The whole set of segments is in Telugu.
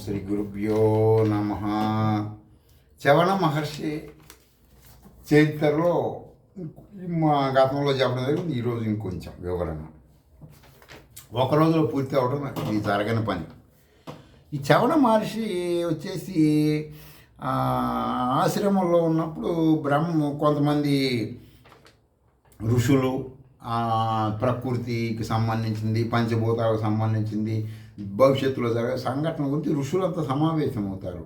శ్రీ గురుభ్యో నమ. చవన మహర్షి చరిత్రలో మా గతంలో చెప్పడం జరిగింది. ఈరోజు ఇంకొంచెం వివరణ. ఒక రోజులో పూర్తి అవడం ఇది జరగని పని. ఈ చవన మహర్షి వచ్చేసి ఆశ్రమంలో ఉన్నప్పుడు కొంతమంది ఋషులు ప్రకృతికి సంబంధించింది, పంచభూతాలకు సంబంధించింది, భవిష్యత్తులో జరిగే సంఘటన గురించి ఋషులంతా సమావేశమవుతారు.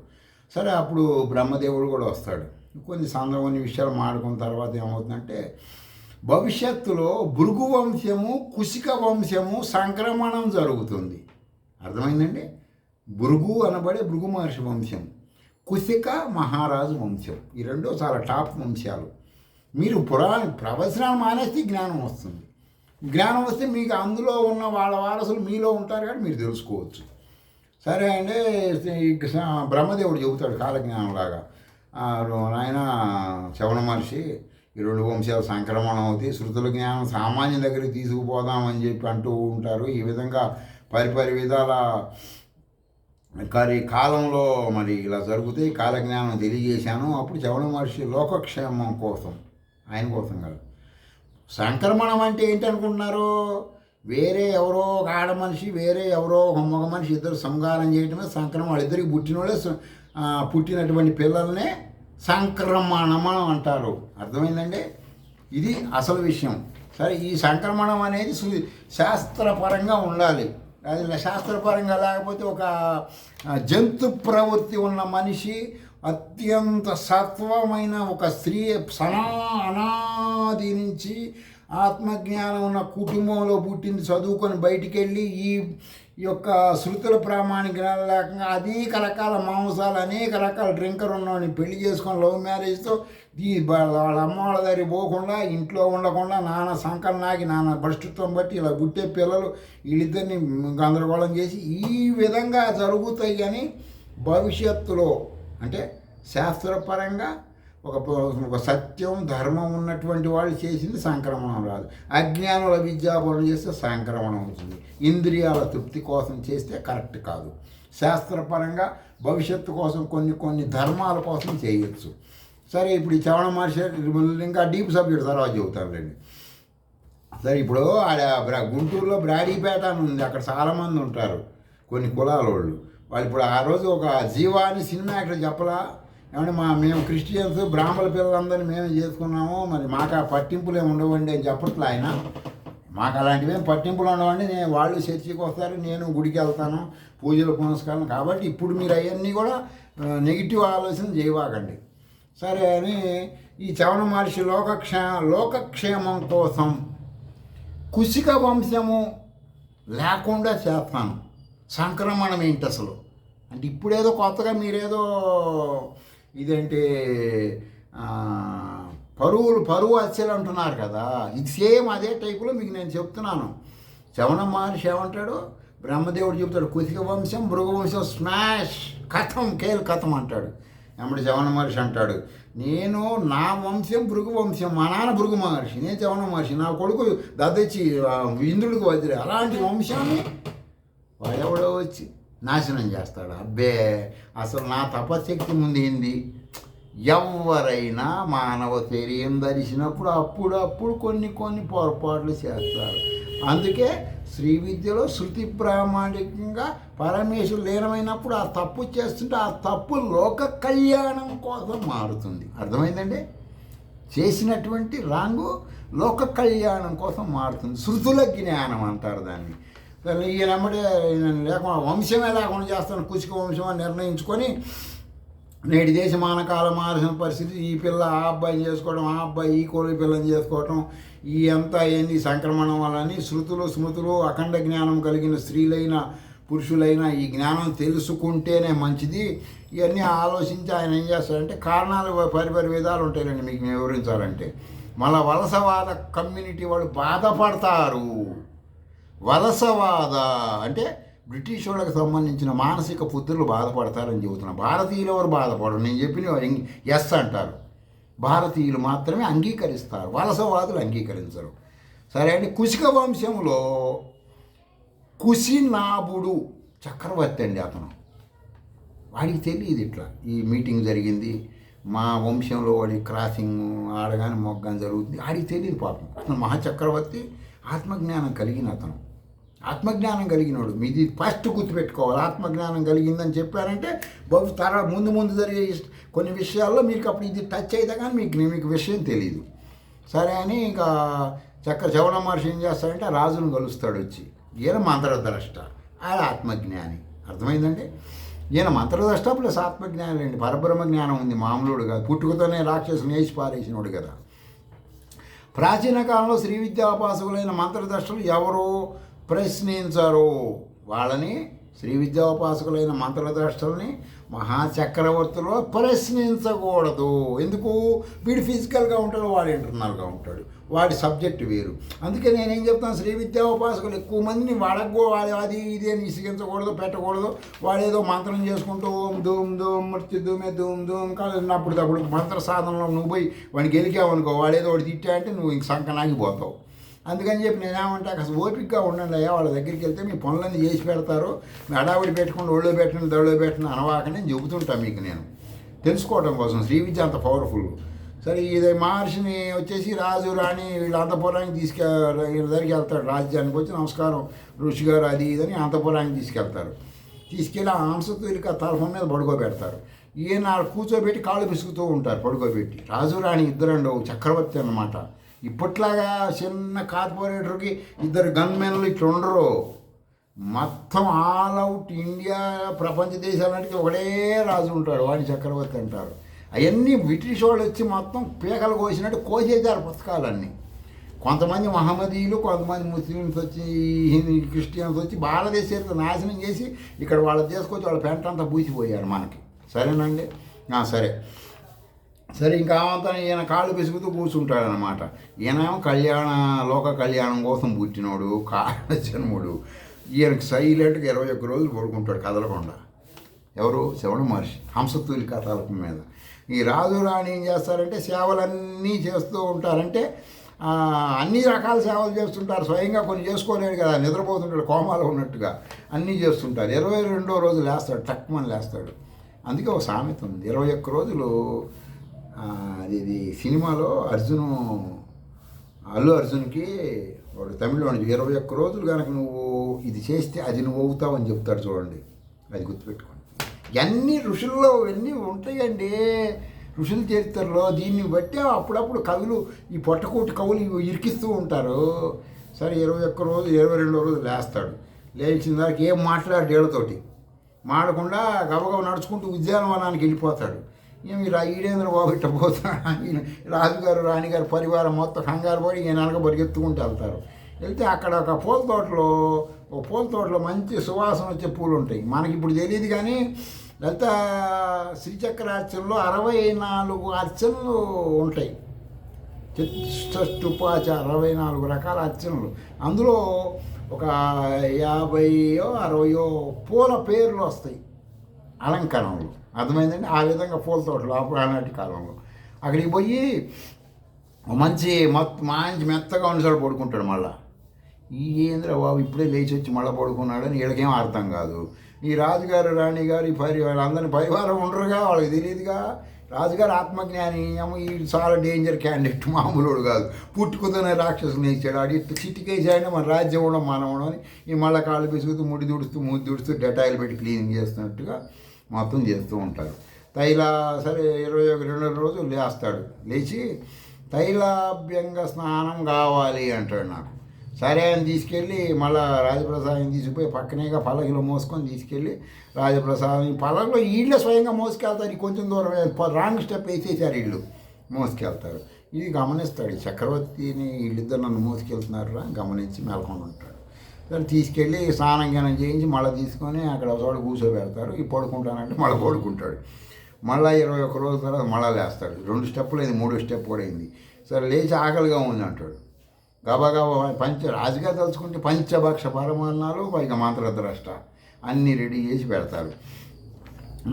సరే, అప్పుడు బ్రహ్మదేవుడు కూడా వస్తాడు. కొన్ని విషయాలు మాడుకున్న తర్వాత ఏమవుతుందంటే, భవిష్యత్తులో భృగు వంశము, కుశిక వంశము సంక్రమణం జరుగుతుంది. అర్థమైందండి? భృగు అనబడే భృగు మహర్షి వంశం, కుశిక మహారాజు వంశం, ఈ రెండు చాలా టాప్ వంశాలు. మీరు ప్రవచనాలు మానేస్తే జ్ఞానం వస్తుంది. జ్ఞానం వస్తే మీకు అందులో ఉన్న వాళ్ళ వారసులు మీలో ఉంటారు కానీ మీరు తెలుసుకోవచ్చు. సరే అండి, బ్రహ్మదేవుడు చెబుతాడు కాలజ్ఞానంలాగా, ఆయన చవన మహర్షి ఈ రెండు వంశాలు సంక్రమణం అవుతాయి, శృతుల జ్ఞానం సామాన్య దగ్గరికి తీసుకుపోదామని చెప్పి అంటూ ఉంటారు. ఈ విధంగా పరిపరి విధాల కాలంలో మరి ఇలా జరుగుతాయి. కాలజ్ఞానం తెలియజేశాను. అప్పుడు చవన మహర్షి లోకక్షేమం కోసం, ఆయన కోసం కాదు. సంక్రమణం అంటే ఏంటి అనుకుంటున్నారు? వేరే ఎవరో ఒక ఆడ మనిషి, వేరే ఎవరో ఒక మగ మనిషి ఇద్దరు సంహారం చేయటమే సంక్రమణం. వాళ్ళిద్దరికి పుట్టినటువంటి పిల్లల్నే సంక్రమణం అంటారు. అర్థమైందండి? ఇది అసలు విషయం. సరే, ఈ సంక్రమణం అనేది శాస్త్రపరంగా ఉండాలి. అది శాస్త్రపరంగా లేకపోతే ఒక జంతు ప్రవృత్తి ఉన్న మనిషి, అత్యంత సత్వమైన ఒక స్త్రీ, అనాది నుంచి ఆత్మజ్ఞానం ఉన్న కుటుంబంలో పుట్టింది, చదువుకొని బయటికి వెళ్ళి ఈ యొక్క శృతుల ప్రామాణికం లేకుండా అనేక రకాల మాంసాలు, అనేక రకాల డ్రింకర్ ఉన్నవాడిని పెళ్లి చేసుకొని లవ్ మ్యారేజ్తో వాళ్ళ అమ్మ వాళ్ళ దగ్గర పోకుండా, ఇంట్లో ఉండకుండా, నాన్న సంకలం నాకి, నాన్న భ్రష్టత్వం బట్టి ఇలా పుట్టే పిల్లలు వీళ్ళిద్దరిని గందరగోళం చేసి ఈ విధంగా జరుగుతాయి. కానీ భవిష్యత్తులో అంటే శాస్త్రపరంగా ఒక సత్యం, ధర్మం ఉన్నటువంటి వాళ్ళు చేసింది సంక్రమణం రాదు. అజ్ఞానుల విద్యాబలం చేస్తే సంక్రమణం అవుతుంది. ఇంద్రియాల తృప్తి కోసం చేస్తే కరెక్ట్ కాదు. శాస్త్రపరంగా భవిష్యత్తు కోసం కొన్ని ధర్మాల కోసం చేయొచ్చు. సరే, ఇప్పుడు ఈ చవన మహర్షి ఇంకా డీప్ సబ్జెక్ట్ తర్వాత చెబుతారులేండి. సరే, ఇప్పుడు గుంటూరులో బ్రాడీపేట అని ఉంది. అక్కడ చాలామంది ఉంటారు, కొన్ని కులాల వాళ్ళు. ఇప్పుడు ఆ రోజు ఒక జీవాని సినిమా యాక్టర్ చెప్పలా, ఏమంటే మేము క్రిస్టియన్స్ బ్రాహ్మణ పిల్లలందరినీ మేమే చేసుకున్నాము, మరి మాకు ఆ పట్టింపులు ఏమి ఉండవండి అని చెప్పట్లే ఆయన. మాకు అలాంటివి ఏం పట్టింపులు ఉండవండి, వాళ్ళు చర్చికి వస్తారు, నేను గుడికి వెళ్తాను, పూజలు పునస్కారం. కాబట్టి ఇప్పుడు మీరు అవన్నీ కూడా నెగిటివ్ ఆలోచన చేయవాకండి. సరే అని ఈ చవన మహర్షి లోకక్షేమం కోసం కుశిక వంశము లేకుండా చేస్తాను. సంక్రమణం ఏంటి అసలు అంటే, ఇప్పుడేదో కొత్తగా మీరేదో ఇదేంటి పరువు హత్యలు అంటున్నారు కదా, ఇది సేమ్ అదే టైపులో మీకు నేను చెప్తున్నాను. చవన మహర్షి ఏమంటాడు? బ్రహ్మదేవుడు చెప్తాడు కుశిక వంశం, భృగు వంశం స్మాష్ కథం అంటాడు. ఎమ్మడి చవన మహర్షి అంటాడు, నేను నా వంశం భృగు వంశం, మా నాన్న భృగు మహర్షి, నేను చవన మహర్షి, నా కొడుకు దద్దచ్చి ఇంద్రుడికి వదిలే, అలాంటి వంశాన్ని వాడెవడో వచ్చి నాశనం చేస్తాడు. అబ్బే, అసలు నా తపశక్తి ముందు ఏంది? ఎవరైనా మానవ శరీరం ధరిసినప్పుడు అప్పుడు కొన్ని పొరపాట్లు చేస్తారు. అందుకే శ్రీ విద్యలో శృతి ప్రామాణికంగా పరమేశ్వరుడు లీనమైనప్పుడు ఆ తప్పు చేస్తుంటే ఆ తప్పు లోక కళ్యాణం కోసం మారుతుంది. అర్థమైందండి? చేసినటువంటి రాంగు లోక కళ్యాణం కోసం మారుతుంది. శృతుల జ్ఞానం అంటారు దాన్ని. ఈయనమ్మడే లేకుండా వంశమే లేకుండా చేస్తాను, కుశిక వంశం అని నిర్ణయించుకొని నేటి దేశమానకాలం మారిన పరిస్థితి. ఈ పిల్ల ఆ అబ్బాయిని చేసుకోవడం, ఆ అబ్బాయి ఈ కోడి పిల్లని చేసుకోవటం, ఈ అంతా ఏంది సంక్రమణం వలని శృతులు స్మృతులు అఖండ జ్ఞానం కలిగిన స్త్రీలైన పురుషులైన ఈ జ్ఞానం తెలుసుకుంటేనే మంచిది. ఇవన్నీ ఆలోచించి ఆయన ఏం చేస్తారంటే, కారణాలు పరిపరి విధాలు ఉంటాయండి మీకు నేను వివరించాలంటే. మళ్ళీ వలసవాద కమ్యూనిటీ వాళ్ళు బాధపడతారు. వలసవాద అంటే బ్రిటిష్ వాళ్ళకి సంబంధించిన మానసిక పుత్రులు బాధపడతారని చెబుతున్నా. భారతీయులు ఎవరు బాధపడరు, నేను చెప్పిన ఎస్ అంటారు. భారతీయులు మాత్రమే అంగీకరిస్తారు, వలసవాదులు అంగీకరించరు. సరే అండి, కుశిక వంశంలో కుశినాభుడు చక్రవర్తి అండి. అతను వాడికి తెలియదు ఇట్లా ఈ మీటింగ్ జరిగింది, మా వంశంలో వాడి క్రాసింగ్ ఆడగానే మొగ్గాని జరుగుతుంది, ఆడికి తెలియదు పాపం. అతను మహాచక్రవర్తి, ఆత్మజ్ఞానం కలిగిన అతను, ఆత్మజ్ఞానం కలిగినోడు. మీది ఫస్ట్ గుర్తుపెట్టుకోవాలి. ఆత్మజ్ఞానం కలిగిందని చెప్పారంటే ముందు జరిగే కొన్ని విషయాల్లో మీకు అప్పుడు ఇది టచ్ అయితే కానీ మీకు విషయం తెలియదు. సరే అని ఇంకా చవన మహర్షి ఏం చేస్తాడంటే ఆ రాజును కలుస్తాడు వచ్చి. ఈయన మంత్రద్రష్ట, ఆయన ఆత్మజ్ఞాని. అర్థమైందండి? ఈయన మంత్రద్రష్ట ప్లస్ ఆత్మజ్ఞానం అండి. పరబ్రహ్మ జ్ఞానం ఉంది, మామూలుడు కాదు. పుట్టుకతోనే రాక్షసుని వేసి పారేసినోడు కదా. ప్రాచీన కాలంలో శ్రీ విద్యాోపాసకులైన మంత్రద్రష్టలు ఎవరో ప్రశ్నించరు. వాళ్ళని శ్రీ విద్యాోపాసకులైన మంత్రద్రష్టల్ని మహాచక్రవర్తులు ప్రశ్నించకూడదు. ఎందుకు? వీడు ఫిజికల్గా ఉంటాడు, వాడు ఇంటర్నల్గా ఉంటాడు, వాడి సబ్జెక్ట్ వేరు. అందుకే నేనేం చెప్తాను, శ్రీ విద్యాోపాసకులు ఎక్కువ మందిని వాడు అది ఇది అని ఇసిగించకూడదు, పెట్టకూడదు. వాడేదో మంత్రం చేసుకుంటూ ఓం ధూమ్ ధూమ్ మృత్యుధూమే ధూమ్ ధూమ్ కాదు అప్పుడు మంత్ర సాధనలో నువ్వు పోయి వాడిని గెలికావనుకో, వాడేదో వాడు తిట్టా అంటే నువ్వు ఇంక సంకనాగిపోతావు. అందుకని చెప్పి నేనేమంటే అసలు ఓపికగా ఉండండి అయ్యా, వాళ్ళ దగ్గరికి వెళ్తే మీ పనులన్నీ చేసి పెడతారు, మీ అడావిడి పెట్టుకుని ఒళ్ళో పెట్టండి దొళ్ళో పెట్టండి అనవాకని నేను చెబుతుంటాను మీకు, నేను తెలుసుకోవడం కోసం. శ్రీ విద్య అంత పవర్ఫుల్. సరే ఇది మహర్షిని వచ్చేసి రాజు రాణి వీళ్ళు అంతపురానికి వీళ్ళ దగ్గరికి వెళ్తాడు. రాజ్యానికి వచ్చి నమస్కారం ఋషిగారు అది ఇదని అంతపురానికి తీసుకెళ్ళి ఆ హంసతూలిక తలఫం మీద పడుకోబెడతారు. ఈయన కూర్చోబెట్టి కాళ్ళు పిసుకుతూ ఉంటారు పడుకోబెట్టి. రాజు రాణి ఇద్దరండు, చక్రవర్తి అన్నమాట. ఇప్పట్లాగా చిన్న కార్పొరేటర్కి ఇద్దరు గన్మెన్లు ఇట్లా ఉండరు. మొత్తం ఆల్ అవుట్ ఇండియా ప్రపంచ దేశాలన్నిటికీ ఒకడే రాజు ఉంటాడు, వాడిని చక్రవర్తి అంటారు. అవన్నీ బ్రిటిష్ వాళ్ళు వచ్చి మొత్తం పీకలు కోసినట్టు కోసేశారు పుస్తకాలన్నీ. కొంతమంది మహమ్మదీయులు, కొంతమంది ముస్లిమ్స్ వచ్చి క్రిస్టియన్స్ వచ్చి భారతదేశానికి నాశనం చేసి ఇక్కడ వాళ్ళు తీసుకొచ్చి వాళ్ళ పెంట అంతా పూసిపోయారు మనకి. సరేనండి? సరే ఇంకా అవంతా ఈయన కాళ్ళు పిసుకుతూ కూర్చుంటాడనమాట. ఈయనేమో లోక కళ్యాణం కోసం పుట్టినోడు, కారణ జన్ముడు. ఈయనకి సైలెంట్గా 21 రోజులు పడుకుంటాడు కదలకుండా. ఎవరు? శవణ మహర్షి హంసతూలిక తలపం మీద. ఈ రాజు రాణి ఏం చేస్తారంటే సేవలన్నీ చేస్తూ ఉంటారంటే అన్ని రకాల సేవలు చేస్తుంటారు. స్వయంగా కొన్ని చేసుకోలేడు కదా, నిద్రపోతుంటాడు కోమాలో ఉన్నట్టుగా, అన్నీ చేస్తుంటారు. 22వ రోజు లేస్తాడు, టక్మని లేస్తాడు. అందుకే ఒక సామెత ఉంది, 21 రోజులు. ఇది సినిమాలో అల్లు అర్జున్కి వాడు తమిళలో 21 రోజులు కనుక నువ్వు ఇది చేస్తే అది నువ్వు అవుతావు అని చెప్తాడు చూడండి. అది గుర్తుపెట్టుకోండి. ఇవన్నీ ఋషుల్లో ఇవన్నీ ఉంటాయండి, ఋషుల చరిత్రలో. దీన్ని బట్టి అప్పుడప్పుడు కవులు ఈ పొట్టకూటి కవులు ఇరికిస్తూ ఉంటారు. సరే 21 రోజు 22వ రోజు లేస్తాడు. లేచిన దానికి ఏం మాట్లాడు ఏళ్ళతోటి మాడకుండా గబగబ నడుచుకుంటూ ఉద్యానవనానికి వెళ్ళిపోతాడు. ఈడేంద్ర బాబు ఇట్ట పోతాడు. రాజుగారు రాణిగారు పరివారం మొత్తం కంగారు పడి ఈయన వెనక పరిగెత్తుకుంటూ వెళ్తే అక్కడ ఒక పూల తోటలో మంచి సువాసన వచ్చే పూలు ఉంటాయి. మనకి ఇప్పుడు తెలియదు కానీ లలిత శ్రీచక్రార్చనలో 64 అర్చనలు ఉంటాయి. చతుష్టోపాచార 64 రకాల అర్చనలు. అందులో ఒక 50 60 పూల పేర్లు వస్తాయి అలంకరణలు. అర్థమైందండి? ఆ విధంగా పూల తోటలు ఆనాటి కాలంలో అక్కడికి పోయి మంచి మెత్తగా ఉన్నసాడు పడుకుంటాడు. మళ్ళీ ఈ ఏంద్ర బాబు ఇప్పుడే లేచి వచ్చి మళ్ళీ పడుకున్నాడని వీళ్ళకేం అర్థం కాదు. ఈ రాజుగారు రాణిగారు ఈ వాళ్ళందరినీ పరివారం ఉండరుగా, వాళ్ళకి తెలియదుగా. రాజుగారు ఆత్మజ్ఞాని, ఈ చాలా డేంజర్ క్యాండిడేట్, మామూలుడు కాదు. పుట్టుకుతోనే రాక్షసుని వేసాడు. ఆడి చిటికేసాడంటే మన రాజ్యం కూడా మానవడం అని ఈ మళ్ళీ కాళ్ళు పిసుకుతూ ముడి దుడుస్తూ డెటాయిల్ పెట్టి క్లీనింగ్ చేస్తున్నట్టుగా మొత్తం చేస్తూ ఉంటారు. సరే 21 రోజు లేస్తాడు. లేచి తైలాభ్యంగ స్నానం కావాలి అంటాడు నాకు. సరే అని తీసుకెళ్ళి మళ్ళీ రాజప్రసాదం తీసుకుపోయి పక్కనేగా పల్లకిలో మోసుకొని తీసుకెళ్ళి రాజప్రసాదం పల్లకిలో వీళ్ళే స్వయంగా మోసుకెళ్తారు. కొంచెం దూరం రాంగ్ స్టెప్ వేసేసారు, వీళ్ళు మోసుకెళ్తారు. ఇది గమనిస్తాడు చక్రవర్తిని, వీళ్ళిద్దరు నన్ను మోసుకెళ్తున్నారా గమనించి మెలకొని ఉంటాడు. సరే తీసుకెళ్ళి స్నానం జ్ఞానం చేయించి మళ్ళీ తీసుకొని అక్కడ ఒక చోట కూర్చోబెడతారు. ఈ పడుకుంటానంటే మళ్ళీ పడుకుంటాడు. మళ్ళీ 21 రోజుల తర్వాత మళ్ళీ లేస్తాడు. 2 స్టెప్పులు అయింది, 3వ స్టెప్ కూడా అయింది. సరే లేచి ఆకలిగా ఉంది అంటాడు. గబగబా రాజుగా తలుచుకుంటే పంచభక్ష పరమాన్నాలు పైగా మంత్రద్రష్ట అన్నీ రెడీ చేసి పెడతారు.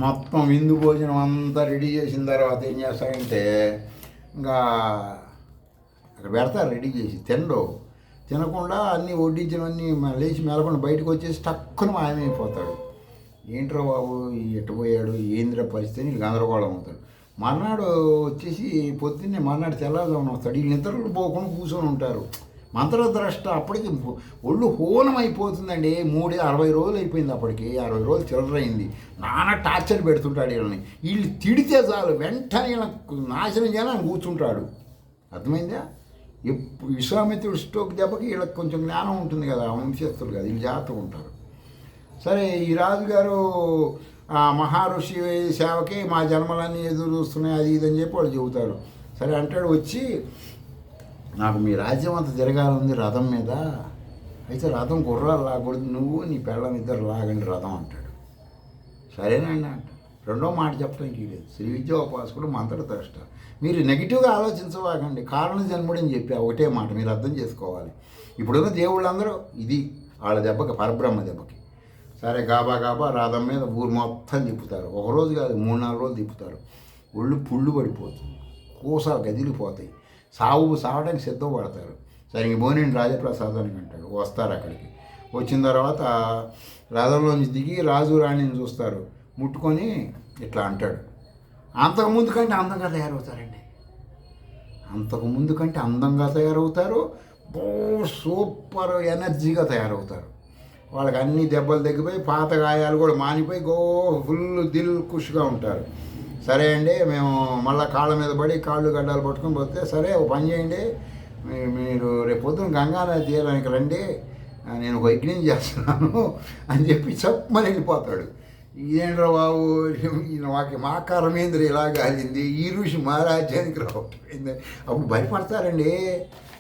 మొత్తం విందు భోజనం అంతా రెడీ చేసిన తర్వాత ఏం చేస్తారంటే ఇంకా అక్కడ పెడతారు రెడీ చేసి. తినకుండా అన్నీ వడ్డించినవన్నీ లేచి మెలకుండా బయటకు వచ్చేసి టక్కున మాయమైపోతాడు. ఏంట్రా బాబు ఎట్టుపోయాడు ఏంద్ర పరిస్థితి అని గందరగోళం అవుతాడు. మర్నాడు వచ్చేసి పొద్దున్నే మర్నాడు తెల్లవారుజామున వస్తాడు. వీళ్ళు నిద్రలు పోకుండా కూర్చొని ఉంటారు. మంత్రద్రష్ట అప్పటికి ఒళ్ళు హోనం అయిపోతుందండి. 60 రోజులు అయిపోయింది, అప్పటికి 60 రోజులు చిల్లరైంది. నాన్న టార్చర్ పెడుతుంటాడు వీళ్ళని. వీళ్ళు తిడితే చాలు వెంటనే నాశనం చేయాలని కూర్చుంటాడు. అర్థమైందా? విశ్వామిత్రుడు స్ట్రోక్ దెబ్బకి వీళ్ళకి కొంచెం జ్ఞానం ఉంటుంది కదా, వంశస్థులు కదా, వీళ్ళు జాగ్రత్తగా ఉంటారు. సరే ఈ రాజుగారు ఆ మహర్షి సేవకి మా జన్మలన్నీ ఎదురు చూస్తున్నాయి అది ఇది అని చెప్పి వాళ్ళు చెబుతారు. సరే అంటాడు వచ్చి, నాకు మీ రాజ్యం అంతా తిరగాలని రథం మీద, అయితే రథం గుర్రాలు లాగకూడదు, నువ్వు నీ పెళ్ళం ఇద్దరు లాగండి రథం అంటాడు. సరేనండి అంట. రెండో మాట చెప్పడానికి లేదు. శ్రీ విద్యోపాసకుడు మంత్రద్రష్ట. మీరు నెగిటివ్గా ఆలోచించవాకండి. కారణ జన్ముడని చెప్పి ఒకటే మాట మీరు అర్థం చేసుకోవాలి. ఇప్పుడున్న దేవుళ్ళందరూ ఇది వాళ్ళ దెబ్బకి, పరబ్రహ్మ దెబ్బకి. సరే గాబా గాబా రథం మీద ఊరు మొత్తం తిప్పుతారు. ఒకరోజు కాదు 3-4 రోజులు తిప్పుతారు. ఒళ్ళు పుళ్ళు పడిపోతుంది, కూసాలు గదిలిపోతాయి, సావడానికి సిద్ధపడతారు. సరే ఇంక పోనీ రాజప్రసాదానికి అంటాడు. వస్తారు అక్కడికి. వచ్చిన తర్వాత రథంలోంచి దిగి రాజు రాణిని చూస్తారు. ముట్టుకొని ఇట్లా అంటాడు, అంతకుముందు కంటే అందంగా తయారవుతారండి. అంతకుముందు కంటే అందంగా తయారవుతారు, సూపర్ ఎనర్జీగా తయారవుతారు. వాళ్ళకి అన్ని దెబ్బలు తగ్గిపోయి పాత గాయాలు కూడా మానిపోయి ఫుల్ దిల్ ఖుష్గా ఉంటారు. సరే అండి, మేము మళ్ళీ కాళ్ళ మీద పడి కాళ్ళు గడ్డాలు పట్టుకొని పోతే, సరే ఒక పని చేయండి, మీరు రేపు పొద్దున గంగానది తీయడానికి రండి, నేను ఒక యజ్ఞం చేస్తున్నాను అని చెప్పి చెప్పమని వెళ్ళిపోతాడు. ఇదేంట్రా బాబు, మాకు మాకారమేంద్ర ఇలా గాలింది, ఈ ఋషి మా రాజ్యానికి రావటం. అప్పుడు భయపడతారండి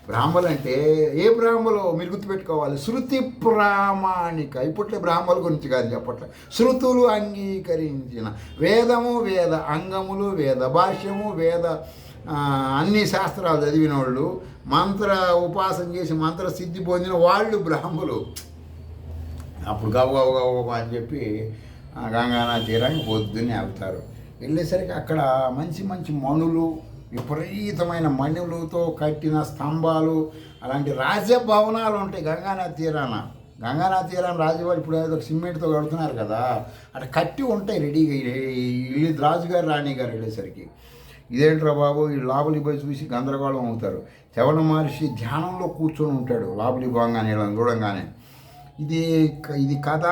బ్రాహ్మలు అంటే. ఏ బ్రాహ్మలు మీరు గుర్తుపెట్టుకోవాలి, శృతి ప్రామాణిక. ఇప్పట్లో బ్రాహ్మల గురించి కాదు చెప్పట్లే, శృతులు అంగీకరించిన వేదము, వేద అంగములు, వేద భాష్యము, వేద అన్ని శాస్త్రాలు చదివిన వాళ్ళు, మంత్ర ఉపాసన చేసి మంత్ర సిద్ధి పొందిన వాళ్ళు బ్రాహ్మలు. అప్పుడు గవ అని చెప్పి గంగానది తీరానికి పొద్దున్నే వెళ్తారు. వెళ్ళేసరికి అక్కడ మంచి మంచి మణులు, విపరీతమైన మణులతో కట్టిన స్తంభాలు, అలాంటి రాజభవనాలు ఉంటాయి గంగానది తీరాన. గంగానది తీరాన రాజభవన్ ఇప్పుడు ఏదో సిమెంట్తో కడుతున్నారు కదా, అట్లా కట్టి ఉంటాయి రెడీగా. ఇల్లు రాజుగారు రాణిగారు వెళ్ళేసరికి ఇదేంట్రా బాబు, ఈ లోపలికి పోయి చూసి గందరగోళం అవుతారు. చవన మహర్షి ధ్యానంలో కూర్చొని ఉంటాడు లోపలికి పోగానే వీళ్ళని చూడంగానే. ఇది కథ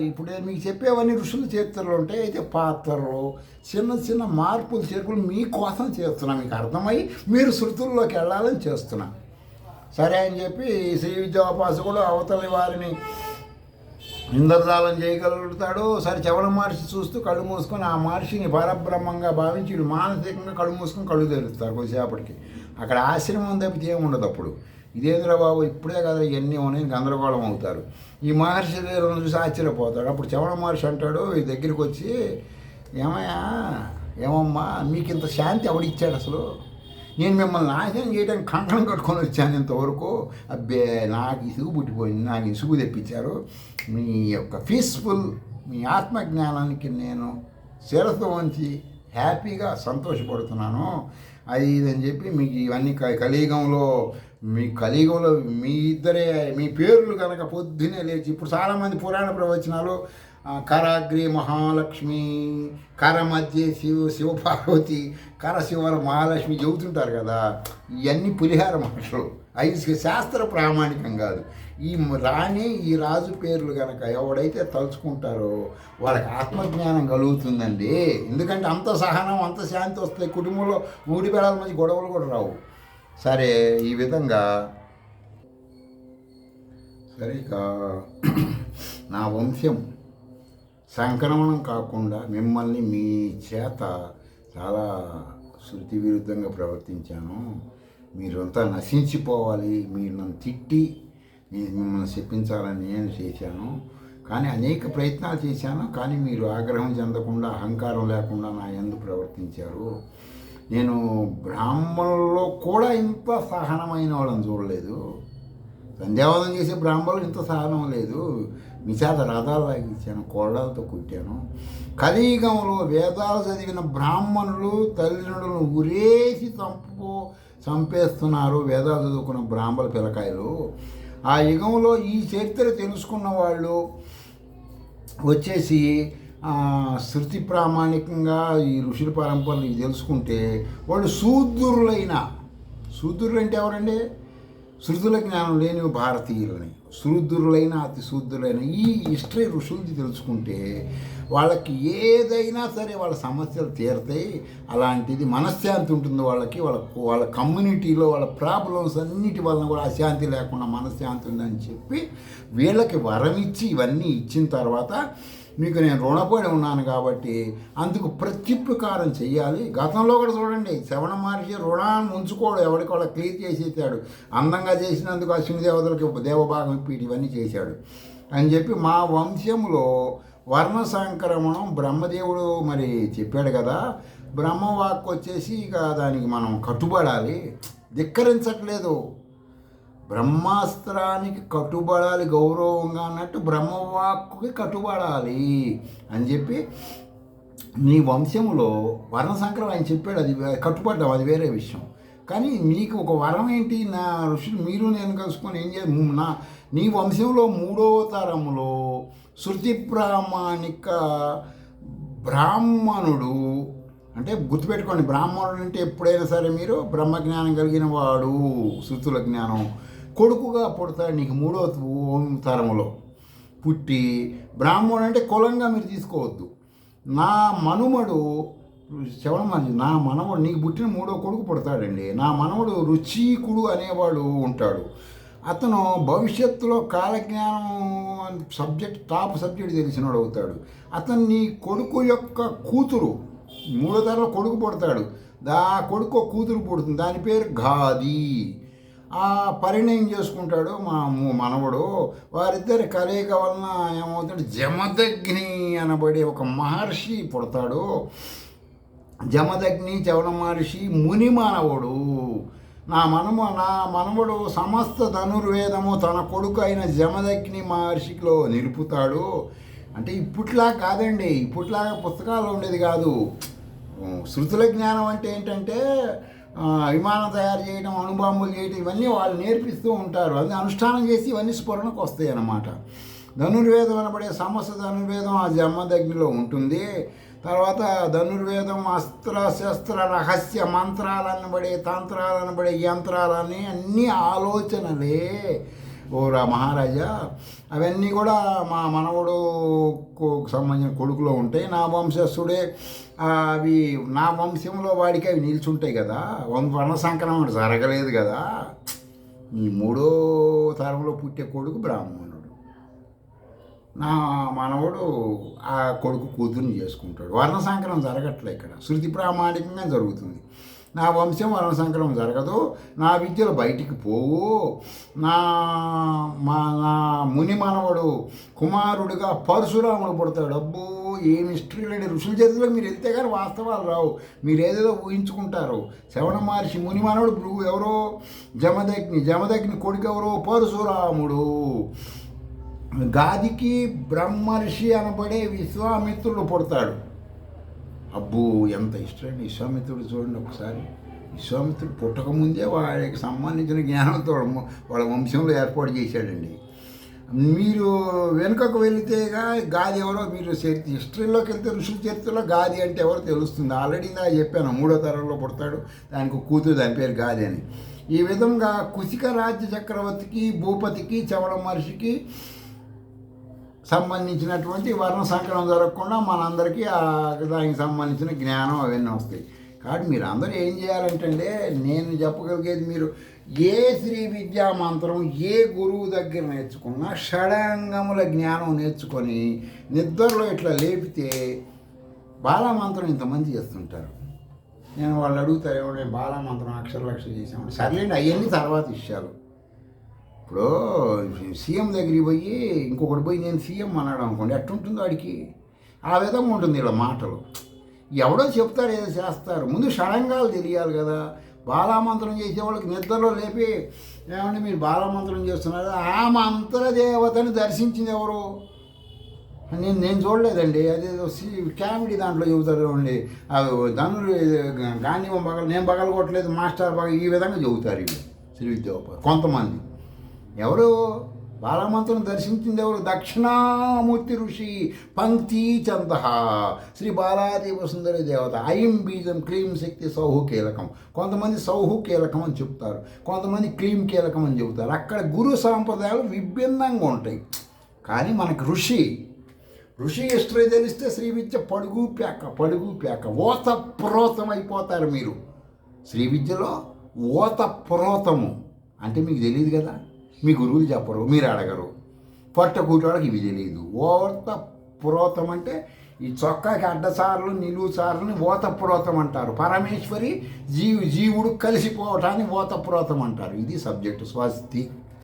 ఇప్పుడు మీకు చెప్పేవన్నీ ఋషుల చరిత్రలు ఉంటాయి. అయితే పాత్రలు చిన్న చిన్న మార్పులు చేర్పులు మీకోసం చేస్తున్నా, మీకు అర్థమై మీరు శృతుల్లోకి వెళ్ళాలని చేస్తున్నా. సరే అని చెప్పి శ్రీ విద్యోపాసకుడు అవతలి వారిని ఇంద్రజాలం చేయగలుగుతాడు. సరే చవన మహర్షి చూస్తూ కళ్ళు మూసుకొని ఆ మహర్షిని పరబ్రహ్మంగా భావించి వీళ్ళు మానసికంగా కళ్ళు మూసుకొని కళ్ళు తెరుస్తారు. కొద్దిసేపటికి అక్కడ ఆశ్రమం తప్పితే ఏముండదు. అప్పుడు ఇదేంద్ర బాబు ఇప్పుడే కదా ఇవన్నీ ఉన్నాయి, గందరగోళం అవుతారు. ఈ మహర్షి చూసి ఆశ్చర్యపోతాడు. అప్పుడు చవన మహర్షి అంటాడు ఈ దగ్గరికి వచ్చి, ఏమమ్మా మీకు ఇంత శాంతి ఎవడిచ్చాడు అసలు? నేను మిమ్మల్ని నాశనం చేయడానికి కంకణం కట్టుకొని వచ్చాను ఇంతవరకు. అబ్బే నాకు ఇసుగు పుట్టిపోయింది, నాకు ఇసుగు తెప్పించారు. మీ యొక్క పీస్ఫుల్ మీ ఆత్మజ్ఞానానికి నేను శిరస్సు వంచి హ్యాపీగా సంతోషపడుతున్నాను అది ఇదని చెప్పి మీకు ఇవన్నీ కలియుగంలో మీ ఇద్దరే మీ పేర్లు కనుక పొద్దునే లేచి, ఇప్పుడు చాలామంది పురాణ ప్రవచనాలు కరాగ్రి మహాలక్ష్మి, కర మధ్య శివపార్వతి, కర శివర మహాలక్ష్మి చెబుతుంటారు కదా. ఇవన్నీ పులిహార మాటలు, అవి శాస్త్ర ప్రామాణికం కాదు. ఈ రాణి ఈ రాజు పేర్లు కనుక ఎవడైతే తలుచుకుంటారో వాళ్ళకి ఆత్మజ్ఞానం కలుగుతుందండి. ఎందుకంటే అంత సహనం అంత శాంతి వస్తాయి. కుటుంబంలో ఊడి పెడాల మధ్య గొడవలు కూడా రావు. సరే ఈ విధంగా సరే ఇక నా వంశం సంక్రమణం కాకుండా మిమ్మల్ని మీ చేత చాలా శృతి విరుద్ధంగా ప్రవర్తించాను, మీరంతా నశించిపోవాలి, మీరు నన్ను తిట్టి మిమ్మల్ని చెప్పించాలని నేను చేశాను. కానీ అనేక ప్రయత్నాలు చేశాను, కానీ మీరు ఆగ్రహం చెందకుండా అహంకారం లేకుండా నా యందు ప్రవర్తించారు. నేను బ్రాహ్మణుల్లో కూడా ఇంత సహనమైన వాళ్ళని చూడలేదు. సంధ్యావాదం చేసే బ్రాహ్మణులు ఇంత సహనం లేదు. మీ చేత రథాలు లాగించాను, కోళ్ళతో కుట్టాను. కలియుగంలో వేదాలు చదివిన బ్రాహ్మణులు తల్లిదండ్రులను ఉరేసి చంపేస్తున్నారు వేదాలు చదువుకున్న బ్రాహ్మణ పిల్లకాయలు. ఆ యుగంలో ఈ చరిత్ర తెలుసుకున్న వాళ్ళు వచ్చేసి శృతి ప్రామాణికంగా ఈ ఋషుల పరంపరలు ఇవి తెలుసుకుంటే వాళ్ళు శూద్రులు అంటే ఎవరండి? శృతుల జ్ఞానం లేని భారతీయులని, శూద్రులైన అతి శూద్రులైన ఈ హిస్టరీ ఋషులది తెలుసుకుంటే వాళ్ళకి ఏదైనా సరే వాళ్ళ సమస్యలు తీరుతాయి. అలాంటిది మనశ్శాంతి ఉంటుంది వాళ్ళకి, వాళ్ళ కమ్యూనిటీలో వాళ్ళ ప్రాబ్లమ్స్ అన్నిటి వలన కూడా అశాంతి లేకుండా మనశ్శాంతి ఉందని చెప్పి వీళ్ళకి వరం ఇచ్చి ఇవన్నీ ఇచ్చిన తర్వాత మీకు నేను రుణపడి ఉన్నాను కాబట్టి అందుకు ప్రత్యుపకారం చెయ్యాలి. గతంలో కూడా చూడండి, శ్రవణ మహర్షి రుణాన్ని ఉంచుకోడు, ఎవరికి వాళ్ళ క్లియర్ చేసేసాడు. అందంగా చేసినందుకు అశ్విని దేవతలకి దేవభాగం ఇప్పి ఇవన్నీ చేశాడు అని చెప్పి మా వంశంలో వర్ణ సంక్రమణం బ్రహ్మదేవుడు మరి చెప్పాడు కదా. బ్రహ్మవాక్కు వచ్చేసి ఇక దానికి మనం కట్టుబడాలి, ధిక్కరించట్లేదు. బ్రహ్మాస్త్రానికి కట్టుబడాలి గౌరవంగా అన్నట్టు బ్రహ్మవాక్కుకి కట్టుబడాలి అని చెప్పి నీ వంశంలో వర్ణ సంక్రమం ఆయన చెప్పాడు. అది కట్టుబడ్డాం, అది వేరే విషయం. కానీ మీకు ఒక వరం ఏంటి? నా ఋషులు మీరు నేను కలుసుకొని ఏం నీ వంశంలో 3వ తరంలో శృతి ప్రామాణిక బ్రాహ్మణుడు అంటే గుర్తుపెట్టుకోండి, బ్రాహ్మణుడు అంటే ఎప్పుడైనా సరే మీరు బ్రహ్మజ్ఞానం కలిగిన వాడు, శృతుల జ్ఞానం కొడుకుగా పుడతాడు నీకు 3వ తరములో పుట్టి. బ్రాహ్మణుడు అంటే కులంగా మీరు తీసుకోవద్దు. నా మనుమడు శ్రవణమహర్షి, నా మనవడు నీకు పుట్టిన 3వ కొడుకు పుడతాడండి. నా మనవడు రుచీకుడు అనేవాడు ఉంటాడు. అతను భవిష్యత్తులో కాలజ్ఞానం టాప్ సబ్జెక్ట్ తెలిసినవాడు అవుతాడు. అతను నీ కొడుకు యొక్క కూతురు 3వ తరంలో కొడుకు పుడతాడు. కొడుకు కూతురు పుడుతుంది, దాని పేరు గాది. ఆ పరిణయం చేసుకుంటాడు మా మనవడు. వారిద్దరి కలయిక వలన ఏమవుతాడు, జమదగ్ని అనబడే ఒక మహర్షి పుడతాడు. జమదగ్ని శ్రవణ మహర్షి ముని మానవుడు. నా మనవడు సమస్త ధనుర్వేదము తన కొడుకు అయిన జమదగ్ని మహర్షిలో నిలుపుతాడు. అంటే ఇప్పట్లా కాదండి, ఇప్పట్లాగా పుస్తకాల్లో ఉండేది కాదు. శృతుల జ్ఞానం అంటే ఏంటంటే విమానం తయారు చేయడం, అణుబాంబులు చేయడం, ఇవన్నీ వాళ్ళు నేర్పిస్తూ ఉంటారు. అది అనుష్ఠానం చేసి ఇవన్నీ స్ఫురణకు వస్తాయి అన్నమాట. ధనుర్వేదం అనబడే సమస్త ధనుర్వేదం ఆ జమదగ్నిలో ఉంటుంది. తర్వాత ధనుర్వేదం అస్త్ర శస్త్ర రహస్య మంత్రాలనబడే తంత్రాలనబడే యంత్రాలని అన్నీ ఆలోచనలే ఓ మహారాజా. అవన్నీ కూడా మా మనవడుకు సంబంధించిన కొడుకులో ఉంటాయి. నా వంశస్థుడే అవి నా వంశంలో వాడికి అవి నిల్చుంటాయి కదా. వర్ణ సంక్రమణ జరగలేదు కదా. ఈ 3వ తరంలో పుట్టే కొడుకు బ్రాహ్మణుడు. నా మనవడు ఆ కొడుకు కూతురుని చేసుకుంటాడు. వర్ణ సంక్రమం జరగట్లే ఇక్కడ, శృతి ప్రామాణికంగా జరుగుతుంది. నా వంశం వర్ణ సంక్రమం జరగదు, నా విద్యలు బయటికి పోవు. నా ముని మనవడు కుమారుడిగా పరశురాముడు పుడతాడు. అబ్బో ఏం హిస్టరీ లేని ఋషుల చేతిలో మీరు వెళ్తే కానీ వాస్తవాలు రావు, మీరు ఏదేదో ఊహించుకుంటారు. శ్రవణ మహర్షి ముని మనవడు ఎవరో జమదగ్ని కొడుకు ఎవరో పరశురాముడు. గాదికి బ్రహ్మర్షి అనబడే విశ్వామిత్రుడు పుడతాడు. అబ్బో ఎంత ఇష్టం విశ్వామిత్రుడు. చూడండి ఒకసారి, విశ్వామిత్రుడు పుట్టకముందే వాడికి సంబంధించిన జ్ఞానంతో వాళ్ళ వంశంలో ఏర్పాటు చేశాడండి. మీరు వెనుకకు వెళితేగా గాది ఎవరో మీరు హిస్టరీలోకి వెళ్తే ఋషుల చరిత్రలో గాది అంటే ఎవరో తెలుస్తుంది. ఆల్రెడీ నాకు చెప్పాను, 3వ తరంలో పుడతాడు, దానికి కూతురు, దాని పేరు గాది అని. ఈ విధంగా కుశిక రాజ్య చక్రవర్తికి భూపతికి శ్రవణ మహర్షికి సంబంధించినటువంటి వర్ణ సంక్రమం జరగకుండా మనందరికీ దానికి సంబంధించిన జ్ఞానం అవన్నీ వస్తాయి. కాబట్టి మీరు అందరూ ఏం చేయాలంటే, నేను చెప్పగలిగేది, మీరు ఏ శ్రీ విద్యా మంత్రం ఏ గురువు దగ్గర నేర్చుకున్నా షడంగముల జ్ఞానం నేర్చుకొని నిద్రలో ఇట్లా లేపితే బాలమంత్రం ఇంతమంది చేస్తుంటారు. నేను వాళ్ళు అడుగుతారు, ఏమో బాలమంత్రం అక్షరలక్ష చేసాము, సర్లేండి అవన్నీ తర్వాత విషయాలు. ఇప్పుడు సీఎం దగ్గరికి పోయి ఇంకొకటి పోయి నేను సీఎం అన్నాడు అనుకోండి, ఎట్టుంటుందో వాడికి ఆ విధంగా ఉంటుంది. ఇలా మాటలు ఎవడో చెప్తారు, ఏదో చేస్తారు. ముందు షడంగాలు తెలియాలి కదా. బాలామంత్రం చేసేవాళ్ళకి నిద్రలో లేపి, ఏమంటే మీరు బాలమంత్రం చేస్తున్నారు, ఆ మంత్ర దేవతని దర్శించింది ఎవరు? నేను చూడలేదండి. అదేదో కామెడీ దాంట్లో చెబుతారు అండి, అది గాంధీ నేను పగలగొట్టలేదు, మాస్టర్ ఈ విధంగా చెబుతారు ఇవి శ్రీ విద్యోపాధ్యాయ కొంతమంది. ఎవరు బాలమంతుని దర్శించింది ఎవరు? దక్షిణామూర్తి ఋషి. పంక్తి చంద శ్రీ బాలాదేవ సుందరి దేవత. ఐం బీజం క్లీం శక్తి సౌహు కీలకం. కొంతమంది సౌహు కీలకం అని చెప్తారు, కొంతమంది క్లీం కీలకం అని చెబుతారు. అక్కడ గురు సాంప్రదాయాలు విభిన్నంగా ఉంటాయి. కానీ మనకు ఋషి హిస్టరీ తెలిస్తే శ్రీ విద్య పడుగు ప్యాక ఓతప్రోతం అయిపోతారు మీరు. శ్రీ విద్యలో ఓతప్రోతము అంటే మీకు తెలియదు కదా, మీ గురువులు చెప్పరు, మీరు అడగరు. పొట్టకూటోళ్ళకి ఇవి తెలియదు. ఓతప్రోతం అంటే ఈ చొక్కాకి అడ్డసార్లు నిలువు సార్లని ఓతప్రోతం అంటారు. పరమేశ్వరి జీవుడు కలిసిపోవటాన్ని ఓతప్రోతం అంటారు. ఇది సబ్జెక్టు. స్వస్తి.